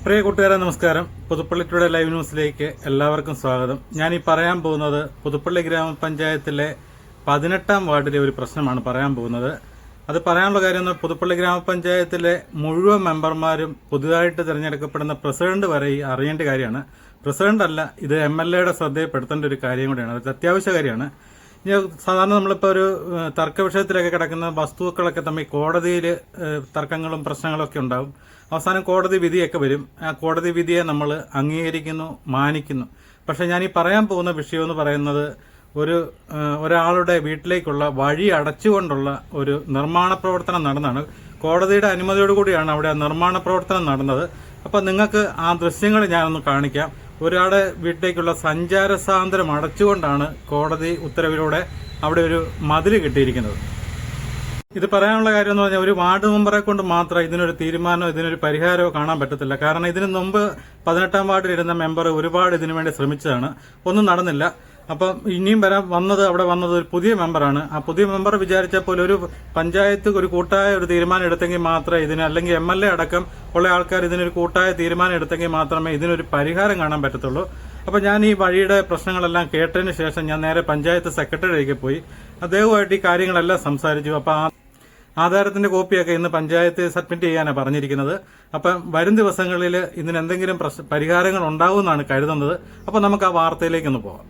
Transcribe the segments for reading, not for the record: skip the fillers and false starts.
പ്രിയ കൂട്ടുകാരെ നമസ്കാരം. Puthuppally today live ന്യൂസിലേക്ക് എല്ലാവർക്കും സ്വാഗതം. ഞാൻ ഈ പറയാൻ പോകുന്നത് പുതുപ്പള്ളി ഗ്രാമപഞ്ചായത്തിലെ 18ാം വാർഡിലെ ഒരു പ്രശ്നമാണ് പറയാൻ പോകുന്നത്. അത് പറയാനുള്ള കാര്യം, പുതുപ്പള്ളി ഗ്രാമപഞ്ചായത്തിലെ മുഴുവൻ മെമ്പർമാരും പുതുതായിട്ട് തിരഞ്ഞെടുക്കപ്പെടുന്ന പ്രസിഡന്റ് വരെ അറിയേണ്ട കാര്യമാണ്. പ്രസിഡന്റ് അല്ല, ഇത് MLAയുടെ ശ്രദ്ധയിൽപ്പെടുത്തേണ്ട ഒരു കാര്യം കൂടിയാണ്. അത് അത്യാവശ്യ കാര്യമാണ്. സാധാരണ നമ്മളിപ്പോൾ ഒരു തർക്ക വിഷയത്തിലൊക്കെ കിടക്കുന്ന വസ്തുക്കളൊക്കെ തമ്മിൽ കോടതിയിൽ തർക്കങ്ങളും പ്രശ്നങ്ങളൊക്കെ ഉണ്ടാവും. അവസാനം കോടതി വിധിയൊക്കെ വരും. ആ കോടതി വിധിയെ നമ്മൾ അംഗീകരിക്കുന്നു, മാനിക്കുന്നു. പക്ഷെ ഞാൻ ഈ പറയാൻ പോകുന്ന വിഷയം എന്ന് പറയുന്നത് ഒരാളുടെ വീട്ടിലേക്കുള്ള വഴി അടച്ചുകൊണ്ടുള്ള ഒരു നിർമ്മാണ പ്രവർത്തനം നടന്നാണ്. കോടതിയുടെ അനുമതിയോടുകൂടിയാണ് അവിടെ നിർമ്മാണ പ്രവർത്തനം നടന്നത്. അപ്പം നിങ്ങൾക്ക് ആ ദൃശ്യങ്ങൾ ഞാനൊന്ന് കാണിക്കാം. ഒരാളുടെ വീട്ടിലേക്കുള്ള സഞ്ചാര സ്വാതന്ത്ര്യം അടച്ചുകൊണ്ടാണ് കോടതി ഉത്തരവിലൂടെ അവിടെ ഒരു മതിൽ കെട്ടിയിരിക്കുന്നത്. ഇത് പറയാനുള്ള കാര്യം എന്ന് പറഞ്ഞാൽ, ഒരു വാർഡ് മെമ്പറെ കൊണ്ട് മാത്രം ഇതിനൊരു തീരുമാനമോ ഇതിനൊരു പരിഹാരമോ കാണാൻ പറ്റത്തില്ല. കാരണം ഇതിനു മുമ്പ് 18ാം വാർഡിൽ ഇരുന്ന മെമ്പർ ഒരുപാട് ഇതിനു വേണ്ടി ശ്രമിച്ചതാണ്, ഒന്നും നടന്നില്ല. അപ്പം ഇനിയും അവിടെ വന്നത് ഒരു പുതിയ മെമ്പറാണ്. ആ പുതിയ മെമ്പർ വിചാരിച്ചപ്പോൾ ഒരു പഞ്ചായത്ത് ഒരു കൂട്ടായ ഒരു തീരുമാനം എടുത്തെങ്കിൽ മാത്രമേ ഇതിന്, അല്ലെങ്കിൽ MLA അടക്കം ഉള്ള ആൾക്കാർ ഇതിനൊരു കൂട്ടായ തീരുമാനം എടുത്തെങ്കിൽ മാത്രമേ ഇതിനൊരു പരിഹാരം കാണാൻ പറ്റത്തുള്ളൂ. അപ്പൊ ഞാൻ ഈ വഴിയുടെ പ്രശ്നങ്ങളെല്ലാം കേട്ടതിന് ശേഷം ഞാൻ നേരെ പഞ്ചായത്ത് സെക്രട്ടറിയിലേക്ക് പോയി അദ്ദേഹവുമായിട്ട് ഈ കാര്യങ്ങളെല്ലാം സംസാരിച്ചു. അപ്പൊ ആധാരത്തിന്റെ കോപ്പിയൊക്കെ ഇന്ന് പഞ്ചായത്ത് സബ്മിറ്റ് ചെയ്യാനാണ് പറഞ്ഞിരിക്കുന്നത്. അപ്പം വരും ദിവസങ്ങളിൽ ഇതിന് എന്തെങ്കിലും പരിഹാരങ്ങൾ ഉണ്ടാവുമെന്നാണ് കരുതുന്നത്. അപ്പൊ നമുക്ക് ആ വാർത്തയിലേക്കൊന്ന് പോകാം.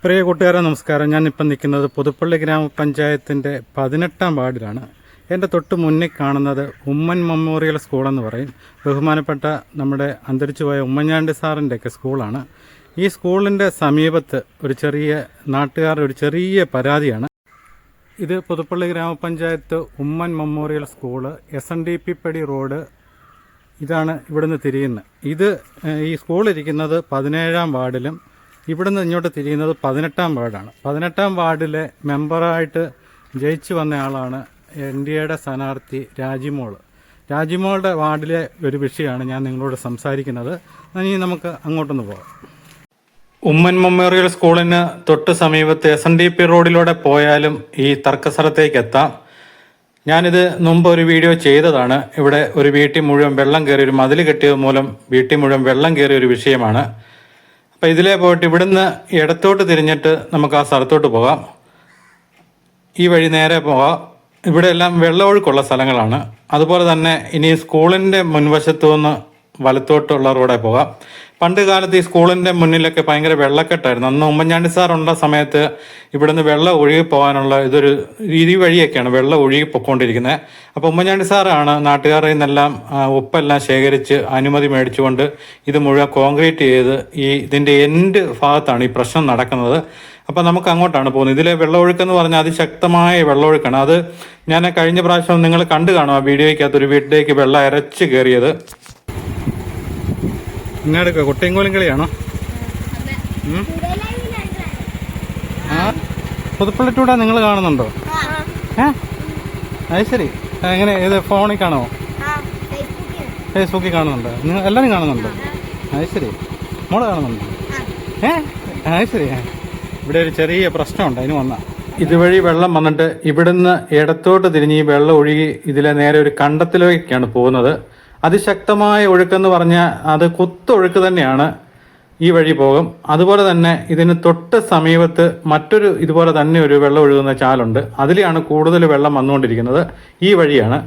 പ്രിയ കൂട്ടുകാരെ നമസ്കാരം. ഞാനിപ്പം നിൽക്കുന്നത് പുതുപ്പള്ളി ഗ്രാമപഞ്ചായത്തിന്റെ 18ാം വാർഡിലാണ്. എൻ്റെ തൊട്ട് മുന്നിൽ കാണുന്നത് ഉമ്മൻ മെമ്മോറിയൽ സ്കൂളെന്ന് പറയും. ബഹുമാനപ്പെട്ട നമ്മുടെ അന്തരിച്ചുപോയ ഉമ്മൻചാണ്ടി സാറിൻ്റെയൊക്കെ സ്കൂളാണ്. ഈ സ്കൂളിൻ്റെ സമീപത്ത് ഒരു ചെറിയ നാട്ടുകാരുടെ ഒരു ചെറിയ പരാതിയാണ്. ഇത് പുതുപ്പള്ളി ഗ്രാമപഞ്ചായത്ത് ഉമ്മൻ മെമ്മോറിയൽ സ്കൂള്, SNDP പടി റോഡ്. ഇതാണ് ഇവിടുന്ന് തിരിയുന്നത്. ഈ സ്കൂളിരിക്കുന്നത് 17ാം വാർഡിലും ഇവിടുന്ന് ഇങ്ങോട്ട് തിരിയുന്നത് 18ാം വാർഡാണ്. 18ാം വാർഡിലെ മെമ്പറായിട്ട് ജയിച്ചു വന്നയാളാണ് NDAയുടെ സ്ഥാനാർത്ഥി രാജിമോളുടെ വാർഡിലെ ഒരു വിഷയമാണ് ഞാൻ നിങ്ങളോട് സംസാരിക്കുന്നത്. ഇനി നമുക്ക് അങ്ങോട്ടൊന്ന് പോകാം. ഉമ്മൻ മെമ്മോറിയൽ സ്കൂളിന് തൊട്ട് സമീപത്ത് SNDP റോഡിലൂടെ പോയാലും ഈ തർക്കസ്ഥലത്തേക്ക് എത്താം. ഞാനിത് മുമ്പ് ഒരു വീഡിയോ ചെയ്തതാണ്. ഇവിടെ ഒരു വീട്ടിൽ മുഴുവൻ വെള്ളം കയറി, ഒരു മതിൽ കെട്ടിയത് മൂലം വീട്ടിൽ മുഴുവൻ വെള്ളം കയറിയ ഒരു വിഷയമാണ്. അപ്പം ഇതിലേ പോയിട്ട് ഇവിടുന്ന് ഇടത്തോട്ട് തിരിഞ്ഞിട്ട് നമുക്ക് ആ സ്ഥലത്തോട്ട് പോകാം. ഈ വഴി നേരെ പോകാം. ഇവിടെ എല്ലാം വെള്ളമൊഴുക്കുള്ള സ്ഥലങ്ങളാണ്. അതുപോലെ തന്നെ ഇനി സ്കൂളിൻ്റെ മുൻവശത്തു നിന്ന് വലത്തോട്ടുള്ള റോഡെ പോകാം. പണ്ട് കാലത്ത് ഈ സ്കൂളിൻ്റെ മുന്നിലൊക്കെ ഭയങ്കര വെള്ളക്കെട്ടായിരുന്നു. അന്ന് ഉമ്മൻചാണ്ടി സാറുള്ള സമയത്ത് ഇവിടുന്ന് വെള്ളം ഒഴുകി പോകാനുള്ള ഈ വഴിയൊക്കെയാണ് വെള്ളം ഒഴുകി പൊയ്ക്കൊണ്ടിരിക്കുന്നത്. അപ്പോൾ ഉമ്മൻചാണ്ടി സാറാണ് നാട്ടുകാരിൽ നിന്നെല്ലാം ഉപ്പെല്ലാം ശേഖരിച്ച് അനുമതി മേടിച്ചുകൊണ്ട് ഇത് മുഴുവൻ കോൺക്രീറ്റ് ചെയ്ത് ഇതിൻ്റെ എൻഡ് ഭാഗത്താണ് ഈ പ്രശ്നം നടക്കുന്നത്. അപ്പം നമുക്ക് അങ്ങോട്ടാണ് പോകുന്നത്. ഇതിലെ വെള്ളമൊഴുക്കെന്ന് പറഞ്ഞാൽ അതിശക്തമായ വെള്ളമൊഴുക്കാണ്. അത് ഞാൻ കഴിഞ്ഞ പ്രാവശ്യം നിങ്ങൾ കണ്ടു കാണും ആ വീഡിയോയ്ക്കകത്ത് ഒരു വീട്ടിലേക്ക് വെള്ളം ഇരച്ച് കയറിയത്. ഇങ്ങനെടുക്കുക കൊട്ടിയങ്കോലും കളിയാണോ? പുതുപ്പള്ളി ടുഡേ നിങ്ങൾ കാണുന്നുണ്ടോ? അത് ശരി. എങ്ങനെ ഇത് ഫോണിൽ കാണുമോ? ഫേസ്ബുക്കിൽ കാണുന്നുണ്ടോ? നിങ്ങൾ എല്ലാവരും കാണുന്നുണ്ടോ? അത് ശരി. മോള് കാണുന്നുണ്ടോ? അത് ശരി. ഇവിടെ ഒരു ചെറിയ പ്രശ്നമുണ്ട്, അതിന് വന്ന ഇതുവഴി വെള്ളം വന്നിട്ട് ഇവിടുന്ന് ഇടത്തോട്ട് തിരിഞ്ഞ് ഈ വെള്ളം ഒഴുകി ഇതിലെ നേരെ ഒരു കണ്ടത്തിലേക്കാണ് പോകുന്നത്. അതിശക്തമായ ഒഴുക്കെന്ന് പറഞ്ഞാൽ അത് കുത്തൊഴുക്ക് തന്നെയാണ്. ഈ വഴി പോകും. അതുപോലെ തന്നെ ഇതിന് തൊട്ട് സമീപത്ത് മറ്റൊരു ഇതുപോലെ തന്നെ ഒരു വെള്ളം ഒഴുകുന്ന ചാലുണ്ട്. അതിലെയാണ് കൂടുതൽ വെള്ളം വന്നുകൊണ്ടിരിക്കുന്നത്. ഈ വഴിയാണ്.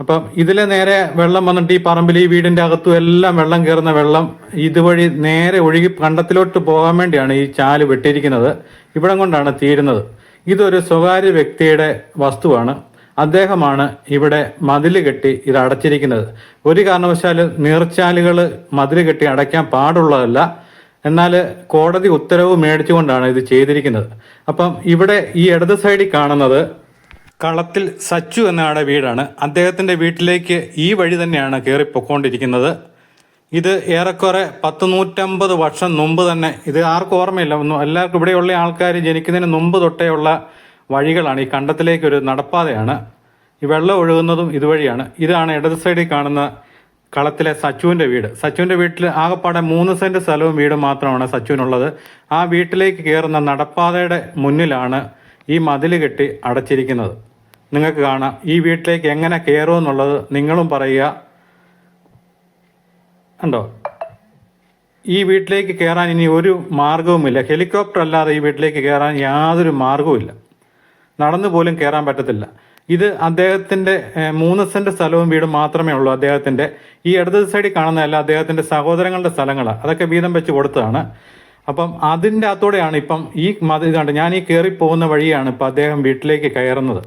അപ്പം ഇതിലെ നേരെ വെള്ളം വന്നിട്ട് ഈ പറമ്പിൽ ഈ വീടിൻ്റെ അകത്തും എല്ലാം വെള്ളം കയറുന്ന വെള്ളം ഇതുവഴി നേരെ ഒഴുകി കണ്ടത്തിലോട്ട് പോകാൻ വേണ്ടിയാണ് ഈ ചാല് വെട്ടിയിരിക്കുന്നത്. ഇവിടം കൊണ്ടാണ് തീരുന്നത്. ഇതൊരു സ്വകാര്യ വ്യക്തിയുടെ വസ്തുവാണ്. അദ്ദേഹമാണ് ഇവിടെ മതിൽ കെട്ടി ഇത് അടച്ചിരിക്കുന്നത്. ഒരു കാരണവശാലും നീർച്ചാലുകൾ മതിൽ കെട്ടി അടയ്ക്കാൻ പാടുള്ളതല്ല. എന്നാൽ കോടതി ഉത്തരവ് മേടിച്ചുകൊണ്ടാണ് ഇത് ചെയ്തിരിക്കുന്നത്. അപ്പം ഇവിടെ ഈ ഇടത് സൈഡിൽ കാണുന്നത് കളത്തിൽ സച്ചു എന്നയാളുടെ വീടാണ്. അദ്ദേഹത്തിൻ്റെ വീട്ടിലേക്ക് ഈ വഴി തന്നെയാണ് കയറിപ്പൊക്കൊണ്ടിരിക്കുന്നത്. ഇത് ഏറെക്കുറെ 150 വർഷം മുമ്പ് തന്നെ, ഇത് ആർക്കും ഓർമ്മയില്ല, എല്ലാവർക്കും ഇവിടെയുള്ള ആൾക്കാർ ജനിക്കുന്നതിന് മുമ്പ് തൊട്ടേയുള്ള വഴികളാണ്. ഈ കണ്ടത്തിലേക്കൊരു നടപ്പാതയാണ്. ഈ വെള്ളം ഒഴുകുന്നതും ഇതുവഴിയാണ്. ഇതാണ് ഇടത് സൈഡിൽ കാണുന്ന കളത്തിലെ സച്ചുവിൻ്റെ വീട്. സച്ചുവിൻ്റെ വീട്ടിൽ ആകെപ്പാടെ 3 സെൻറ്റ് സ്ഥലവും വീടും മാത്രമാണ് സച്ചുവിനുള്ളത്. ആ വീട്ടിലേക്ക് കയറുന്ന നടപ്പാതയുടെ മുന്നിലാണ് ഈ മതിൽ കെട്ടി അടച്ചിരിക്കുന്നത്. നിങ്ങൾക്ക് കാണാം. ഈ വീട്ടിലേക്ക് എങ്ങനെ കയറുമെന്നുള്ളത് നിങ്ങളും പറയുക. കണ്ടോ, ഈ വീട്ടിലേക്ക് കയറാൻ ഇനി ഒരു മാർഗവുമില്ല. ഹെലികോപ്റ്റർ അല്ലാതെ ഈ വീട്ടിലേക്ക് കയറാൻ യാതൊരു മാർഗവുമില്ല. നടന്നു പോലും കയറാൻ പറ്റത്തില്ല. ഇത് അദ്ദേഹത്തിൻ്റെ 3 സെൻറ്റ് സ്ഥലവും വീടും മാത്രമേ ഉള്ളൂ അദ്ദേഹത്തിൻ്റെ. ഈ ഇടത് സൈഡിൽ കാണുന്നതല്ല അദ്ദേഹത്തിൻ്റെ സഹോദരങ്ങളുടെ സ്ഥലങ്ങളാണ്. അതൊക്കെ വീതം വെച്ച് കൊടുത്തതാണ്. അപ്പം അതിൻ്റെ അകത്തൂടെയാണ് ഇപ്പം ഈ മതിൽ കണ്ട് ഞാൻ ഈ കയറി പോകുന്ന വഴിയാണ് ഇപ്പം അദ്ദേഹം വീട്ടിലേക്ക് കയറുന്നത്.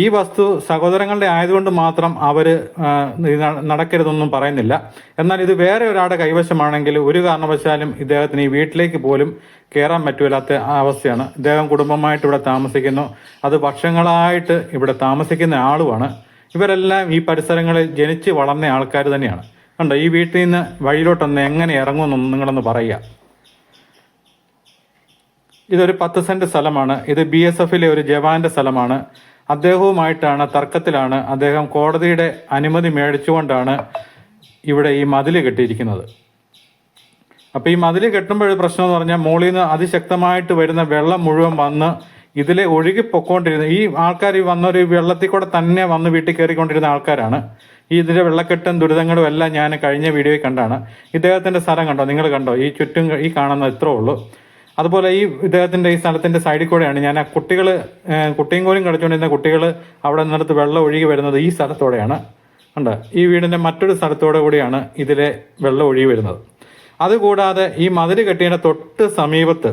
ഈ വസ്തു സഹോദരങ്ങളുടെ ആയതുകൊണ്ട് മാത്രം അവർ നടക്കരുതൊന്നും പറയുന്നില്ല. എന്നാൽ ഇത് വേറെ ഒരാളുടെ കൈവശമാണെങ്കിൽ ഒരു കാരണവശാലും ഇദ്ദേഹത്തിന് ഈ വീട്ടിലേക്ക് പോലും കയറാൻ പറ്റുമില്ലാത്ത അവസ്ഥയാണ്. ഇദ്ദേഹം കുടുംബമായിട്ട് ഇവിടെ താമസിക്കുന്നു. അത് വർഷങ്ങളായിട്ട് ഇവിടെ താമസിക്കുന്ന ആളുമാണ്. ഇവരെല്ലാം ഈ പരിസരങ്ങളിൽ ജനിച്ച് വളർന്ന ആൾക്കാർ തന്നെയാണ്. കണ്ടോ, ഈ വീട്ടിൽ നിന്ന് വഴിയിലോട്ടൊന്ന് എങ്ങനെ ഇറങ്ങുമെന്നൊന്ന് നിങ്ങളൊന്ന് പറയുക. ഇതൊരു 10 സെൻറ്റ് സ്ഥലമാണ്. ഇത് BSFലെ ഒരു ജവാന്റെ സ്ഥലമാണ്. അദ്ദേഹവുമായിട്ടാണ് തർക്കത്തിലാണ്. അദ്ദേഹം കോടതിയുടെ അനുമതി മേടിച്ചുകൊണ്ടാണ് ഇവിടെ ഈ മതിൽ കെട്ടിയിരിക്കുന്നത്. അപ്പോൾ ഈ മതിൽ കെട്ടുമ്പോൾ പ്രശ്നം എന്ന് പറഞ്ഞാൽ മുകളിൽ നിന്ന് അതിശക്തമായിട്ട് വരുന്ന വെള്ളം മുഴുവൻ വന്ന് ഇതിലെ ഒഴുകി പൊക്കോണ്ടിരുന്ന ഈ ആൾക്കാർ ഈ വന്നൊരു വെള്ളത്തിൽ കൂടെ തന്നെ വന്ന് വീട്ടിൽ കയറിക്കൊണ്ടിരുന്ന ആൾക്കാരാണ്. ഇതിൻ്റെ വെള്ളക്കെട്ടും ദുരിതങ്ങളും എല്ലാം ഞാൻ കഴിഞ്ഞ വീഡിയോയിൽ കണ്ടാണ്. ഇദ്ദേഹത്തിൻ്റെ സ്ഥലം കണ്ടോ, നിങ്ങൾ കണ്ടോ, ഈ ചുറ്റും ഈ കാണുന്ന ഇത്രേ ഉള്ളൂ. അതുപോലെ ഈ ഇദ്ദേഹത്തിൻ്റെ ഈ സ്ഥലത്തിൻ്റെ സൈഡിൽ കൂടെയാണ് ഞാൻ കുട്ടിയും കോലും കളിച്ചുകൊണ്ടിരുന്ന കുട്ടികൾ അവിടെ നിന്നിടത്ത് വെള്ളം ഒഴുകി വരുന്നത് ഈ സ്ഥലത്തോടെയാണ്. കണ്ടോ, ഈ വീടിൻ്റെ മറ്റൊരു സ്ഥലത്തോടെ കൂടിയാണ് ഇതിലെ വെള്ളം ഒഴുകി വരുന്നത്. അതുകൂടാതെ ഈ മതിൽ കെട്ടിയതിൻ്റെ തൊട്ട് സമീപത്ത്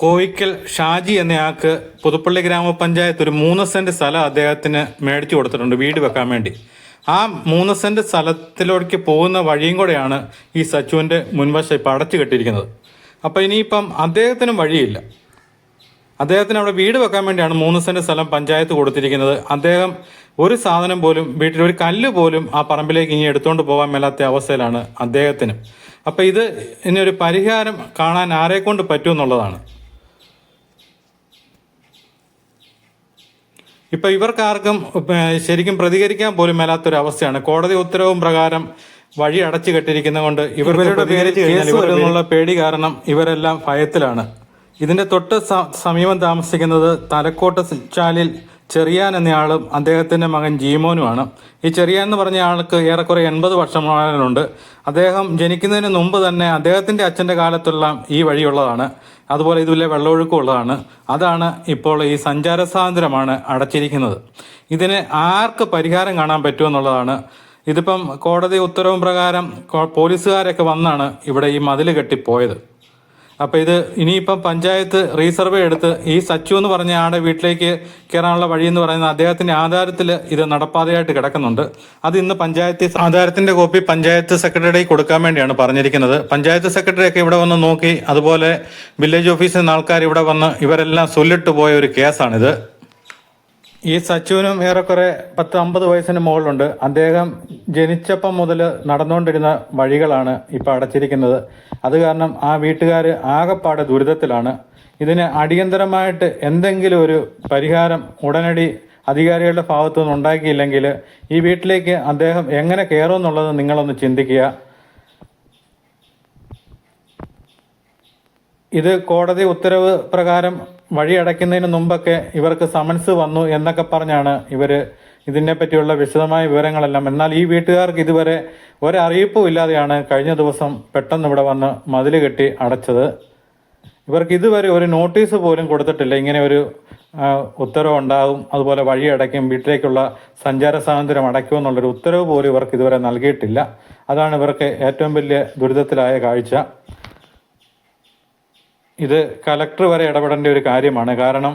കോയിക്കൽ ഷാജി എന്നയാൾക്ക് പുതുപ്പള്ളി ഗ്രാമപഞ്ചായത്ത് ഒരു 3 സെൻറ്റ് സ്ഥലം അദ്ദേഹത്തിന് മേടിച്ചു കൊടുത്തിട്ടുണ്ട് വീട് വെക്കാൻ വേണ്ടി. ആ 3 സെൻറ്റ് സ്ഥലത്തിലേക്ക് പോകുന്ന വഴിയും കൂടെയാണ് ഈ സച്ചുവിൻ്റെ മുൻവശം ഇപ്പം അടച്ചു കെട്ടിയിരിക്കുന്നത്. അപ്പോൾ ഇനിയിപ്പം അദ്ദേഹത്തിനും വഴിയില്ല. അദ്ദേഹത്തിന് അവിടെ വീട് വെക്കാൻ വേണ്ടിയാണ് 3 സെൻറ്റ് സ്ഥലം പഞ്ചായത്ത് കൊടുത്തിരിക്കുന്നത്. അദ്ദേഹം ഒരു സാധനം പോലും വീട്ടിൽ ഒരു കല്ല് പോലും ആ പറമ്പിലേക്ക് ഇനി എടുത്തുകൊണ്ട് പോകാൻ മേലാത്ത അവസ്ഥയിലാണ് അദ്ദേഹത്തിന്. അപ്പോൾ ഇത് ഇനി ഒരു പരിഹാരം കാണാൻ ആരെക്കൊണ്ട് പറ്റുമെന്നുള്ളതാണ്. ഇപ്പം ഇവർക്കാർക്കും ശരിക്കും പ്രതികരിക്കാൻ പോലും മേലാത്തൊരവസ്ഥയാണ്. കോടതി ഉത്തരവും പ്രകാരം വഴി അടച്ചു കെട്ടിയിരിക്കുന്നത് കൊണ്ട് ഇവരുടെ പേര് കേസ് വരുന്നുള്ള പേടി കാരണം ഇവരെല്ലാം ഭയത്തിലാണ്. ഇതിൻ്റെ തൊട്ട് സമീപം താമസിക്കുന്നത് തലക്കോട്ട് ചാലിൽ ചെറിയാൻ എന്നയാളും അദ്ദേഹത്തിൻ്റെ മകൻ ജീമോനുമാണ്. ഈ ചെറിയാൻ എന്ന് പറഞ്ഞ ആൾക്ക് ഏറെക്കുറെ 80 വർഷങ്ങളുണ്ട്. അദ്ദേഹം ജനിക്കുന്നതിന് മുമ്പ് തന്നെ അദ്ദേഹത്തിൻ്റെ അച്ഛൻ്റെ കാലത്തുള്ള ഈ വഴിയുള്ളതാണ്. അതുപോലെ ഇതിലെ വെള്ളമൊഴുക്കുള്ളതാണ്. അതാണ് ഇപ്പോൾ ഈ സഞ്ചാര സ്വാതന്ത്ര്യമാണ് അടച്ചിരിക്കുന്നത്. ഇതിന് ആർക്ക് പരിഹാരം കാണാൻ പറ്റുമെന്നുള്ളതാണ്. ഇതിപ്പം കോടതി ഉത്തരവും പ്രകാരം പോലീസുകാരൊക്കെ വന്നാണ് ഇവിടെ ഈ മതിൽ കെട്ടിപ്പോയത്. അപ്പോൾ ഇത് ഇനിയിപ്പം പഞ്ചായത്ത് റീസർവേ എടുത്ത് ഈ സച്ചു എന്ന് പറഞ്ഞ ആളുടെ വീട്ടിലേക്ക് കയറാനുള്ള വഴി എന്ന് പറയുന്ന അദ്ദേഹത്തിൻ്റെ ആധാരത്തിൽ ഇത് നടപ്പാതയായിട്ട് കിടക്കുന്നുണ്ട്. അത് ഇന്ന് പഞ്ചായത്ത് ആധാരത്തിൻ്റെ കോപ്പി പഞ്ചായത്ത് സെക്രട്ടറിക്ക് കൊടുക്കാൻ വേണ്ടിയാണ് പറഞ്ഞിരിക്കുന്നത്. പഞ്ചായത്ത് സെക്രട്ടറിയൊക്കെ ഇവിടെ വന്ന് നോക്കി. അതുപോലെ വില്ലേജ് ഓഫീസിൽ നിന്ന് ആൾക്കാർ ഇവിടെ വന്ന് ഇവരെല്ലാം ചൊല്ലിട്ട് പോയ ഒരു കേസാണിത്. ഈ സച്ചുവിനും ഏറെക്കുറെ 10-50 വയസ്സിന് മുകളിലുണ്ട്. അദ്ദേഹം ജനിച്ചപ്പം മുതൽ നടന്നുകൊണ്ടിരുന്ന വഴികളാണ് ഇപ്പോൾ അടച്ചിരിക്കുന്നത്. അത് കാരണം ആ വീട്ടുകാർ ആകെപ്പാടെ ദുരിതത്തിലാണ്. ഇതിന് അടിയന്തരമായിട്ട് എന്തെങ്കിലും ഒരു പരിഹാരം ഉടനടി അധികാരികളുടെ ഭാഗത്തു നിന്ന് ഉണ്ടാക്കിയില്ലെങ്കിൽ ഈ വീട്ടിലേക്ക് അദ്ദേഹം എങ്ങനെ കയറുമെന്നുള്ളത് നിങ്ങളൊന്ന് ചിന്തിക്കുക. ഇത് കോടതി ഉത്തരവ് പ്രകാരം വഴി അടയ്ക്കുന്നതിന് മുമ്പൊക്കെ ഇവർക്ക് സമൻസ് വന്നു എന്നൊക്കെ പറഞ്ഞാണ് ഇവർ ഇതിനെ പറ്റിയുള്ള വിശദമായ വിവരങ്ങളെല്ലാം. എന്നാൽ ഈ വീട്ടുകാർക്ക് ഇതുവരെ ഒരറിയിപ്പും ഇല്ലാതെയാണ് കഴിഞ്ഞ ദിവസം പെട്ടെന്ന് ഇവിടെ വന്ന് മതിൽ കെട്ടി അടച്ചത്. ഇവർക്ക് ഇതുവരെ ഒരു നോട്ടീസ് പോലും കൊടുത്തിട്ടില്ല. ഇങ്ങനെ ഒരു ഉത്തരവ് ഉണ്ടാകും, അതുപോലെ വഴി അടയ്ക്കും, വീട്ടിലേക്കുള്ള സഞ്ചാര സ്വാതന്ത്ര്യം അടയ്ക്കുമെന്നുള്ളൊരു ഉത്തരവ് പോലും ഇവർക്ക് ഇതുവരെ നൽകിയിട്ടില്ല. അതാണ് ഇവർക്ക് ഏറ്റവും വലിയ ദുരിതത്തിലായ കാഴ്ച. ഇത് കലക്ടർ വരെ ഇടപെടേണ്ട ഒരു കാര്യമാണ്. കാരണം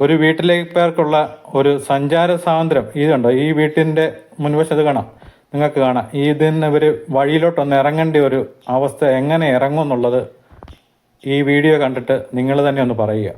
ഒരു വീട്ടിലേക്കുള്ള ഒരു സഞ്ചാര സ്വാതന്ത്ര്യം ഇതുണ്ടോ, ഈ വീട്ടിൻ്റെ മുൻവശത്ത് കാണാം, നിങ്ങൾക്ക് കാണാം. ഇതിന്ന് ഇവർ വഴിയിലോട്ടൊന്ന് ഇറങ്ങേണ്ട ഒരു അവസ്ഥ എങ്ങനെ ഇറങ്ങും എന്നുള്ളത് ഈ വീഡിയോ കണ്ടിട്ട് നിങ്ങൾ തന്നെ ഒന്ന് പറയുക.